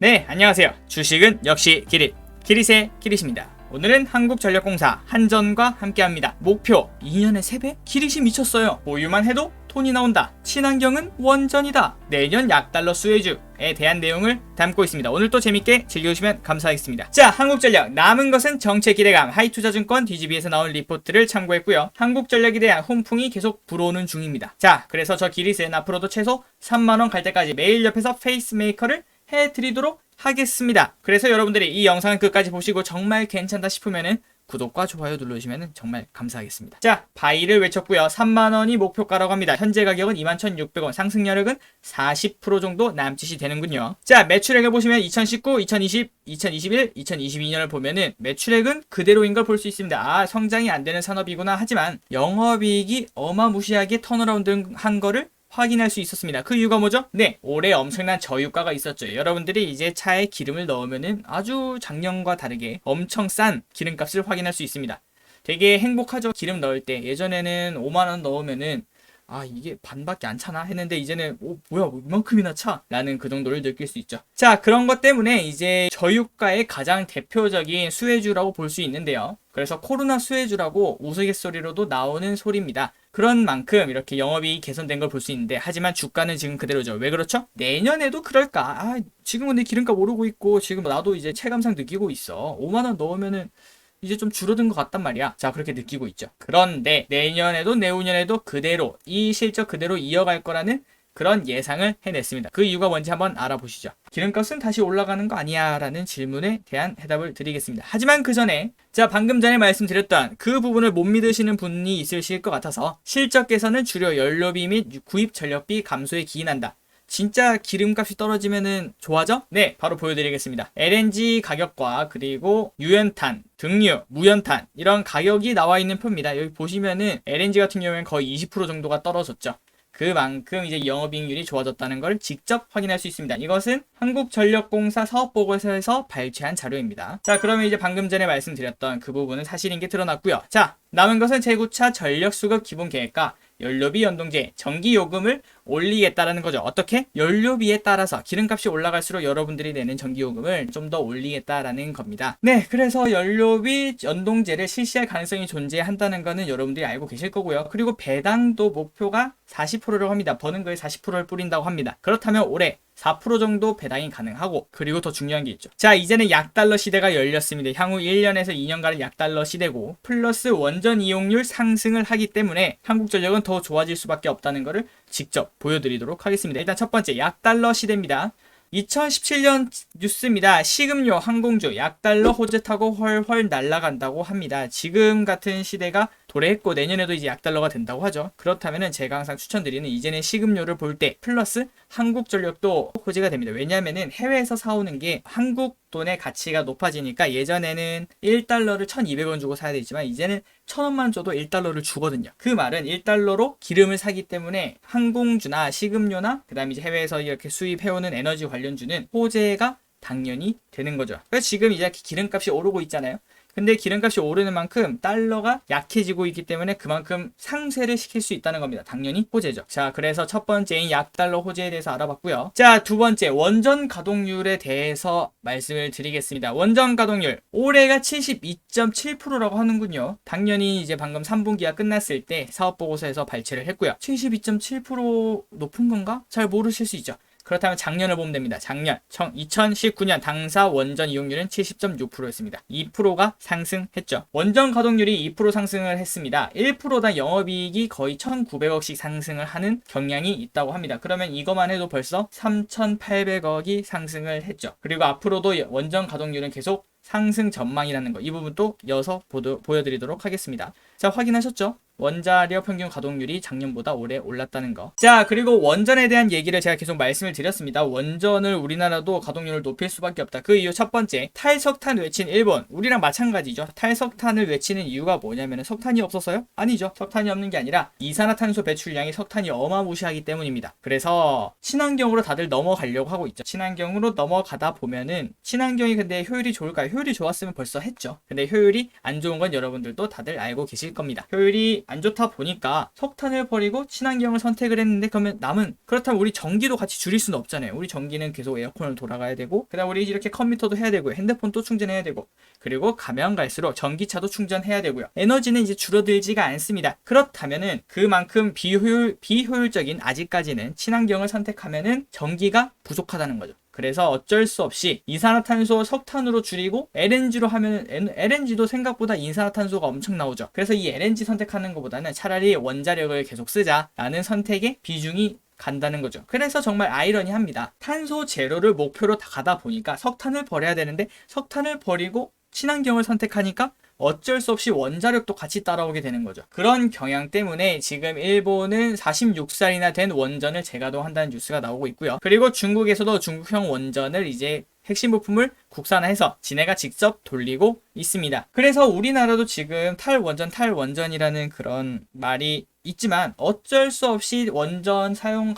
네, 안녕하세요. 주식은 역시 기릿, 기릿의 기릿입니다. 오늘은 한국전력공사 한전과 함께합니다. 목표 2년에 3배? 기릿이 미쳤어요. 보유만 해도 돈이 나온다. 친환경은 원전이다. 내년 약달러 수혜주에 대한 내용을 담고 있습니다. 오늘 또 재밌게 즐겨주시면 감사하겠습니다. 자, 한국전력 남은 것은 정책 기대감. 하이투자증권 DGB에서 나온 리포트를 참고했고요. 한국전력에 대한 훈풍이 계속 불어오는 중입니다. 자, 그래서 저 기릿은 앞으로도 최소 3만원 갈 때까지 매일 옆에서 페이스메이커를 해드리도록 하겠습니다. 그래서 여러분들이 이 영상을 끝까지 보시고 정말 괜찮다 싶으면은 구독과 좋아요 눌러주시면 정말 감사하겠습니다. 자, 바이를 외쳤고요. 3만원이 목표가라고 합니다. 현재 가격은 21,600원, 상승 여력은 40% 정도 남짓이 되는군요. 자, 매출액을 보시면 2019, 2020, 2021, 2022년을 보면은 매출액은 그대로인 걸 볼 수 있습니다. 아, 성장이 안 되는 산업이구나. 하지만 영업이익이 어마무시하게 턴어라운드 한 거를 확인할 수 있었습니다. 그 이유가 뭐죠? 네, 올해 엄청난 저유가가 있었죠. 여러분들이 이제 차에 기름을 넣으면은 아주 작년과 다르게 엄청 싼 기름값을 확인할 수 있습니다. 되게 행복하죠. 기름 넣을 때 예전에는 5만원 넣으면은 아, 이게 반밖에 안 차나 했는데 이제는 뭐야 이만큼이나 차? 라는 그 정도를 느낄 수 있죠. 자, 그런 것 때문에 이제 저유가의 가장 대표적인 수혜주라고 볼 수 있는데요. 그래서 코로나 수혜주라고 우스갯소리로도 나오는 소리입니다. 그런 만큼 이렇게 영업이익이 개선된 걸 볼 수 있는데, 하지만 주가는 지금 그대로죠. 왜 그렇죠? 내년에도 그럴까? 아, 지금 근데 기름값 오르고 있고 지금 나도 이제 체감상 느끼고 있어. 5만원 넣으면은 이제 좀 줄어든 것 같단 말이야. 자, 그렇게 느끼고 있죠. 그런데 내년에도 내후년에도 그대로 이 실적 그대로 이어갈 거라는 그런 예상을 해냈습니다. 그 이유가 뭔지 한번 알아보시죠. 기름값은 다시 올라가는 거 아니야? 라는 질문에 대한 해답을 드리겠습니다. 하지만 그 전에 자, 방금 전에 말씀드렸던 그 부분을 못 믿으시는 분이 있으실 것 같아서 실적 개선은 주로 연료비 및 구입 전력비 감소에 기인한다. 진짜 기름값이 떨어지면은 좋아져? 네, 바로 보여드리겠습니다. LNG 가격과 그리고 유연탄, 등유, 무연탄 이런 가격이 나와 있는 표입니다. 여기 보시면은 LNG 같은 경우에는 거의 20% 정도가 떨어졌죠. 그만큼 이제 영업이익률이 좋아졌다는 걸 직접 확인할 수 있습니다. 이것은 한국전력공사 사업보고서에서 발췌한 자료입니다. 자, 그러면 이제 방금 전에 말씀드렸던 그 부분은 사실인 게 드러났고요. 자, 남은 것은 재고차 전력수급 기본계획과 연료비 연동제, 전기요금을 올리겠다라는 거죠. 어떻게? 연료비에 따라서 기름값이 올라갈수록 여러분들이 내는 전기요금을 좀 더 올리겠다라는 겁니다. 네, 그래서 연료비 연동제를 실시할 가능성이 존재한다는 거는 여러분들이 알고 계실 거고요. 그리고 배당도 목표가 40%라고 합니다. 버는 거에 40%를 뿌린다고 합니다. 그렇다면 올해 4% 정도 배당이 가능하고, 그리고 더 중요한 게 있죠. 자, 이제는 약달러 시대가 열렸습니다. 향후 1년에서 2년간은 약달러 시대고 플러스 원전 이용률 상승을 하기 때문에 한국전력은 더 좋아질 수밖에 없다는 것을 직접 보여드리도록 하겠습니다. 일단 첫 번째, 약달러 시대입니다. 2017년 뉴스입니다. 식음료, 항공주, 약달러 호재 타고 훨훨 날아간다고 합니다. 지금 같은 시대가 도래했고 내년에도 이제 약달러가 된다고 하죠. 그렇다면은 제가 항상 추천드리는 이제는 식음료를 볼 때 플러스 한국전력도 호재가 됩니다. 왜냐하면은 해외에서 사오는 게 한국 돈의 가치가 높아지니까 예전에는 1달러를 1,200원 주고 사야 되지만 이제는 1,000원만 줘도 1달러를 주거든요. 그 말은 1달러로 기름을 사기 때문에 항공주나 식음료나 그다음에 이제 해외에서 이렇게 수입해오는 에너지 관련주는 호재가 당연히 되는 거죠. 그래서 지금 이제 기름값이 오르고 있잖아요. 근데 기름값이 오르는 만큼 달러가 약해지고 있기 때문에 그만큼 상쇄를 시킬 수 있다는 겁니다. 당연히 호재죠. 자, 그래서 첫 번째인 약달러 호재에 대해서 알아봤고요. 자, 두 번째 원전 가동률에 대해서 말씀을 드리겠습니다. 원전 가동률 올해가 72.7%라고 하는군요. 당연히 이제 방금 3분기가 끝났을 때 사업보고서에서 발췌를 했고요. 72.7% 높은 건가? 잘 모르실 수 있죠. 그렇다면 작년을 보면 됩니다. 작년 2019년 당사 원전 이용률은 70.6%였습니다. 2%가 상승했죠. 원전 가동률이 2% 상승을 했습니다. 1%당 영업이익이 거의 1,900억씩 상승을 하는 경향이 있다고 합니다. 그러면 이것만 해도 벌써 3,800억이 상승을 했죠. 그리고 앞으로도 원전 가동률은 계속 상승 전망이라는 거, 이 부분도 이어서 보여드리도록 하겠습니다. 자, 확인하셨죠? 원자력 평균 가동률이 작년보다 올해 올랐다는 거. 자, 그리고 원전에 대한 얘기를 제가 계속 말씀을 드렸습니다. 원전을 우리나라도 가동률을 높일 수밖에 없다. 그 이유 첫 번째, 탈석탄 외친 일본. 우리랑 마찬가지죠. 탈석탄을 외치는 이유가 뭐냐면 석탄이 없어서요? 아니죠. 석탄이 없는 게 아니라 이산화탄소 배출량이 석탄이 어마무시하기 때문입니다. 그래서 친환경으로 다들 넘어가려고 하고 있죠. 친환경으로 넘어가다 보면은 친환경이 근데 효율이 좋을까요? 효율이 좋았으면 벌써 했죠. 근데 효율이 안 좋은 건 여러분들도 다들 알고 계실 겁니다. 효율이 안 좋다 보니까 석탄을 버리고 친환경을 선택을 했는데, 그러면 그렇다면 우리 전기도 같이 줄일 수는 없잖아요. 우리 전기는 계속 에어컨을 돌아가야 되고, 그다음 우리 이렇게 컴퓨터도 해야 되고, 핸드폰 또 충전해야 되고, 그리고 가면 갈수록 전기차도 충전해야 되고요. 에너지는 이제 줄어들지가 않습니다. 그렇다면은 그만큼 비효율적인, 아직까지는 친환경을 선택하면은 전기가 부족하다는 거죠. 그래서 어쩔 수 없이 이산화탄소 석탄으로 줄이고, LNG로 하면 LNG도 생각보다 이산화탄소가 엄청 나오죠. 그래서 이 LNG 선택하는 것보다는 차라리 원자력을 계속 쓰자라는 선택의 비중이 간다는 거죠. 그래서 정말 아이러니합니다. 탄소 제로를 목표로 가다 보니까 석탄을 버려야 되는데, 석탄을 버리고 친환경을 선택하니까 어쩔 수 없이 원자력도 같이 따라오게 되는 거죠. 그런 경향 때문에 지금 일본은 46살이나 된 원전을 재가동한다는 뉴스가 나오고 있고요. 그리고 중국에서도 중국형 원전을 이제 핵심 부품을 국산화해서 지네가 직접 돌리고 있습니다. 그래서 우리나라도 지금 탈원전이라는 그런 말이 있지만 어쩔 수 없이 원전 사용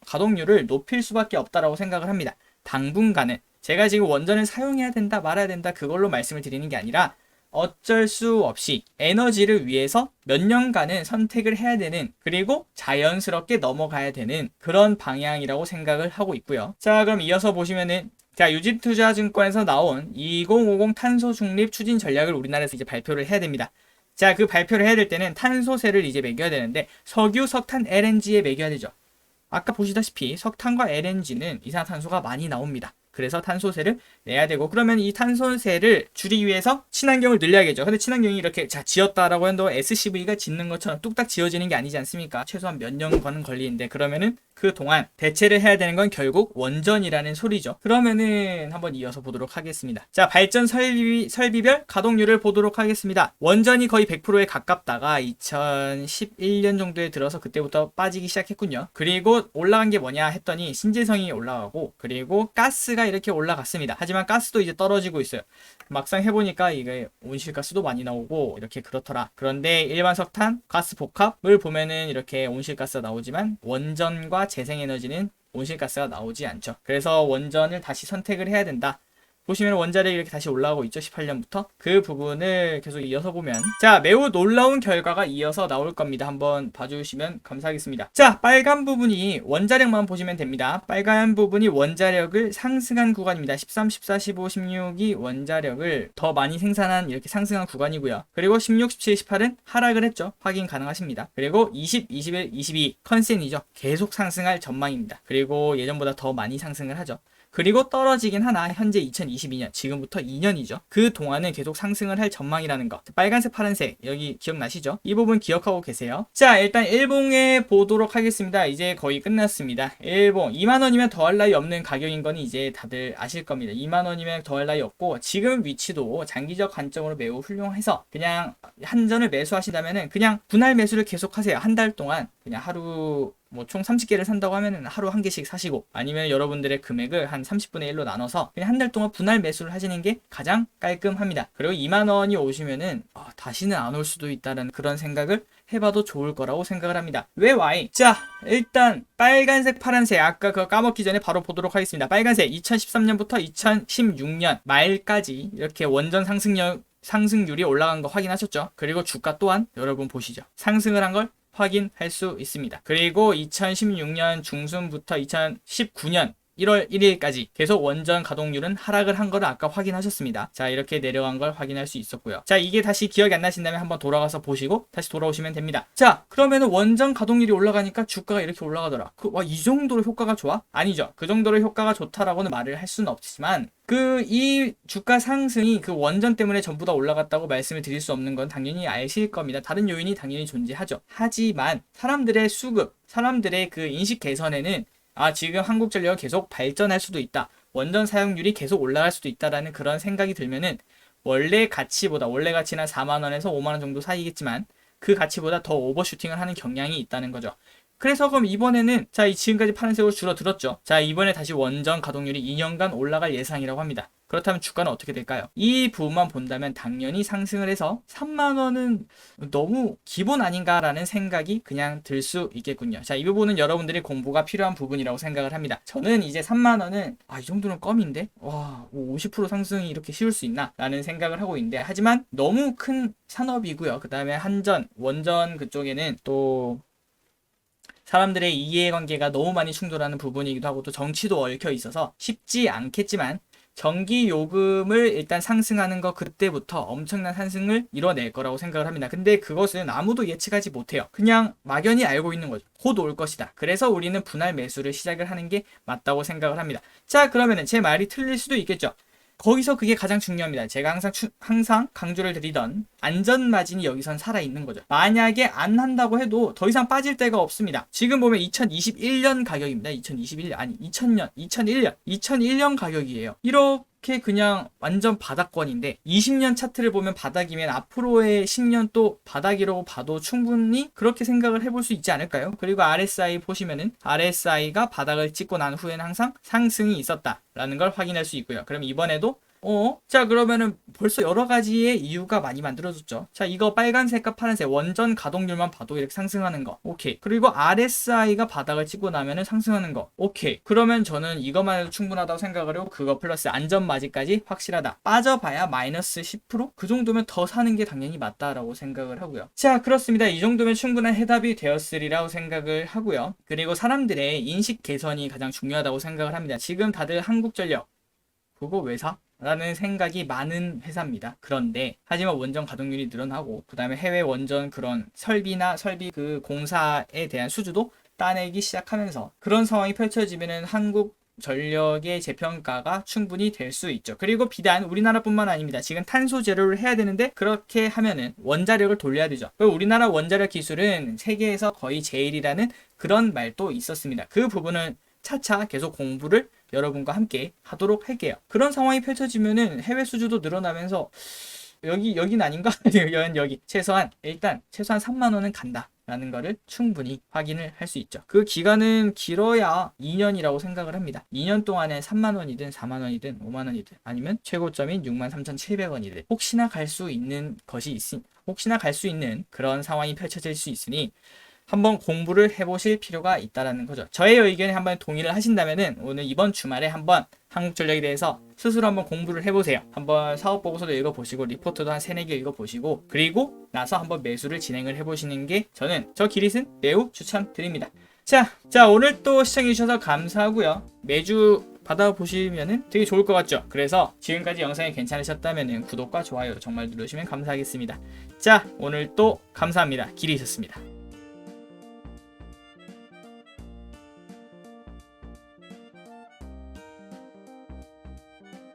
가동률을 높일 수밖에 없다라고 생각을 합니다. 당분간은 제가 지금 원전을 사용해야 된다 말아야 된다 그걸로 말씀을 드리는 게 아니라, 어쩔 수 없이 에너지를 위해서 몇 년간은 선택을 해야 되는, 그리고 자연스럽게 넘어가야 되는 그런 방향이라고 생각을 하고 있고요. 자, 그럼 이어서 보시면은, 자, 유진투자증권에서 나온 2050 탄소 중립 추진 전략을 우리나라에서 이제 발표를 해야 됩니다. 자, 그 발표를 해야 될 때는 탄소세를 이제 매겨야 되는데, 석유, 석탄, LNG에 매겨야 되죠. 아까 보시다시피 석탄과 LNG는 이산화탄소가 많이 나옵니다. 그래서 탄소세를 내야 되고, 그러면 이 탄소세를 줄이기 위해서 친환경을 늘려야겠죠. 근데 친환경이 이렇게 지었다라고 해도 SCV가 짓는 것처럼 뚝딱 지어지는 게 아니지 않습니까? 최소한 몇 년간은 걸리는데, 그러면은 그 동안 대체를 해야 되는 건 결국 원전이라는 소리죠. 그러면은 한번 이어서 보도록 하겠습니다. 자, 발전 설비별 가동률을 보도록 하겠습니다. 원전이 거의 100%에 가깝다가 2011년 정도에 들어서 그때부터 빠지기 시작했군요. 그리고 올라간 게 뭐냐 했더니 신재생이 올라가고, 그리고 가스가 이렇게 올라갔습니다. 하지만 가스도 이제 떨어지고 있어요. 막상 해보니까 이게 온실가스도 많이 나오고 이렇게 그렇더라. 그런데 일반 석탄, 가스 복합을 보면은 이렇게 온실가스가 나오지만, 원전과 재생에너지는 온실가스가 나오지 않죠. 그래서 원전을 다시 선택을 해야 된다. 보시면 원자력이 이렇게 다시 올라오고 있죠. 18년부터. 그 부분을 계속 이어서 보면, 자, 매우 놀라운 결과가 이어서 나올 겁니다. 한번 봐주시면 감사하겠습니다. 자, 빨간 부분이 원자력만 보시면 됩니다. 빨간 부분이 원자력을 상승한 구간입니다. 13, 14, 15, 16이 원자력을 더 많이 생산한 이렇게 상승한 구간이고요. 그리고 16, 17, 18은 하락을 했죠. 확인 가능하십니다. 그리고 20, 21, 22 컨센이죠. 계속 상승할 전망입니다. 그리고 예전보다 더 많이 상승을 하죠. 그리고 떨어지긴 하나 현재 2022년, 지금부터 2년이죠. 그 동안은 계속 상승을 할 전망이라는 거. 빨간색, 파란색 여기 기억나시죠? 이 부분 기억하고 계세요. 자, 일단 일봉에 보도록 하겠습니다. 이제 거의 끝났습니다. 일봉 2만원이면 더할 나위 없는 가격인 건 이제 다들 아실 겁니다. 2만원이면 더할 나위 없고, 지금 위치도 장기적 관점으로 매우 훌륭해서 그냥 한전을 매수하신다면은 그냥 분할 매수를 계속 하세요. 한 달 동안 그냥 하루 총 30개를 산다고 하면은 하루 한 개씩 사시고, 아니면 여러분들의 금액을 한 30분의 1로 나눠서 그냥 한 달 동안 분할 매수를 하시는 게 가장 깔끔합니다. 그리고 2만원이 오시면은 다시는 안 올 수도 있다는 그런 생각을 해봐도 좋을 거라고 생각을 합니다. 왜 Y? 자, 일단 빨간색, 파란색 아까 그거 까먹기 전에 바로 보도록 하겠습니다. 빨간색 2013년부터 2016년 말까지 이렇게 원전 상승률이 올라간 거 확인하셨죠? 그리고 주가 또한 여러분 보시죠. 상승을 한 걸 확인할 수 있습니다. 그리고 2016년 중순부터 2019년 1월 1일까지 계속 원전 가동률은 하락을 한 거를 아까 확인하셨습니다. 자, 이렇게 내려간 걸 확인할 수 있었고요. 자, 이게 다시 기억이 안 나신다면 한번 돌아가서 보시고 다시 돌아오시면 됩니다. 자, 그러면은 원전 가동률이 올라가니까 주가가 이렇게 올라가더라. 이 정도로 효과가 좋아? 아니죠. 그 정도로 효과가 좋다라고는 말을 할 수는 없지만, 이 주가 상승이 그 원전 때문에 전부 다 올라갔다고 말씀을 드릴 수 없는 건 당연히 아실 겁니다. 다른 요인이 당연히 존재하죠. 하지만 사람들의 수급, 사람들의 그 인식 개선에는 지금 한국전력이 계속 발전할 수도 있다. 원전 사용률이 계속 올라갈 수도 있다라는 그런 생각이 들면은, 원래 가치는 4만원에서 5만원 정도 사이겠지만 그 가치보다 더 오버슈팅을 하는 경향이 있다는 거죠. 그래서 그럼 이번에는, 자, 지금까지 파란색으로 줄어들었죠. 자, 이번에 다시 원전 가동률이 2년간 올라갈 예상이라고 합니다. 그렇다면 주가는 어떻게 될까요? 이 부분만 본다면 당연히 상승을 해서 3만원은 너무 기본 아닌가라는 생각이 그냥 들 수 있겠군요. 자, 이 부분은 여러분들이 공부가 필요한 부분이라고 생각을 합니다. 저는 이제 3만원은 이 정도는 껌인데? 와, 50% 상승이 이렇게 쉬울 수 있나? 라는 생각을 하고 있는데, 하지만 너무 큰 산업이고요. 그 다음에 한전, 원전 그쪽에는 또 사람들의 이해관계가 너무 많이 충돌하는 부분이기도 하고 또 정치도 얽혀 있어서 쉽지 않겠지만 전기 요금을 일단 상승하는 거 그때부터 엄청난 상승을 이뤄낼 거라고 생각을 합니다. 근데 그것은 아무도 예측하지 못해요. 그냥 막연히 알고 있는 거죠. 곧 올 것이다. 그래서 우리는 분할 매수를 시작을 하는 게 맞다고 생각을 합니다. 자, 그러면은 제 말이 틀릴 수도 있겠죠. 거기서 그게 가장 중요합니다. 제가 항상 강조를 드리던 안전마진이 여기선 살아있는 거죠. 만약에 안 한다고 해도 더 이상 빠질 데가 없습니다. 지금 보면 2021년 가격입니다. 2001년 가격이에요. 이렇게 그냥 완전 바닥권인데 20년 차트를 보면 바닥이면 앞으로의 10년 또 바닥이라고 봐도 충분히 그렇게 생각을 해볼 수 있지 않을까요? 그리고 RSI 보시면은 RSI가 바닥을 찍고 난 후에는 항상 상승이 있었다라는 걸 확인할 수 있고요. 그럼 이번에도 자, 그러면은 벌써 여러 가지의 이유가 많이 만들어졌죠. 자, 이거 빨간색과 파란색 원전 가동률만 봐도 이렇게 상승하는 거. 오케이. 그리고 RSI가 바닥을 찍고 나면은 상승하는 거. 오케이. 그러면 저는 이것만 해도 충분하다고 생각을 하고 그거 플러스 안전마진까지 확실하다. 빠져봐야 마이너스 10%? 그 정도면 더 사는 게 당연히 맞다라고 생각을 하고요. 자, 그렇습니다. 이 정도면 충분한 해답이 되었으리라고 생각을 하고요. 그리고 사람들의 인식 개선이 가장 중요하다고 생각을 합니다. 지금 다들 한국전력 그거 왜 사? 라는 생각이 많은 회사입니다. 그런데 하지만 원전 가동률이 늘어나고 그 다음에 해외 원전 그런 설비나 설비 그 공사에 대한 수주도 따내기 시작하면서 그런 상황이 펼쳐지면은 한국 전력의 재평가가 충분히 될 수 있죠. 그리고 비단 우리나라뿐만 아닙니다. 지금 탄소 제로를 해야 되는데 그렇게 하면은 원자력을 돌려야 되죠. 우리나라 원자력 기술은 세계에서 거의 제일이라는 그런 말도 있었습니다. 그 부분은 차차 계속 공부를 여러분과 함께 하도록 할게요. 그런 상황이 펼쳐지면은 해외 수주도 늘어나면서 여긴 아닌가? 여기 최소한 3만원은 간다 라는 거를 충분히 확인을 할 수 있죠. 그 기간은 길어야 2년이라고 생각을 합니다. 2년 동안에 3만원이든 4만원이든 5만원이든 아니면 최고점인 63,700원이든 혹시나 갈 수 있는 그런 상황이 펼쳐질 수 있으니 한번 공부를 해보실 필요가 있다는 거죠. 저의 의견에 한번 동의를 하신다면은 오늘 이번 주말에 한번 한국전력에 대해서 스스로 한번 공부를 해보세요. 한번 사업보고서도 읽어보시고 리포트도 한 3-4개 읽어보시고 그리고 나서 한번 매수를 진행을 해보시는 게 저는 저 기릿은 매우 추천드립니다. 자 오늘 또 시청해주셔서 감사하고요. 매주 받아보시면은 되게 좋을 것 같죠? 그래서 지금까지 영상이 괜찮으셨다면은 구독과 좋아요 정말 누르시면 감사하겠습니다. 자 오늘 또 감사합니다. 기릿이었습니다.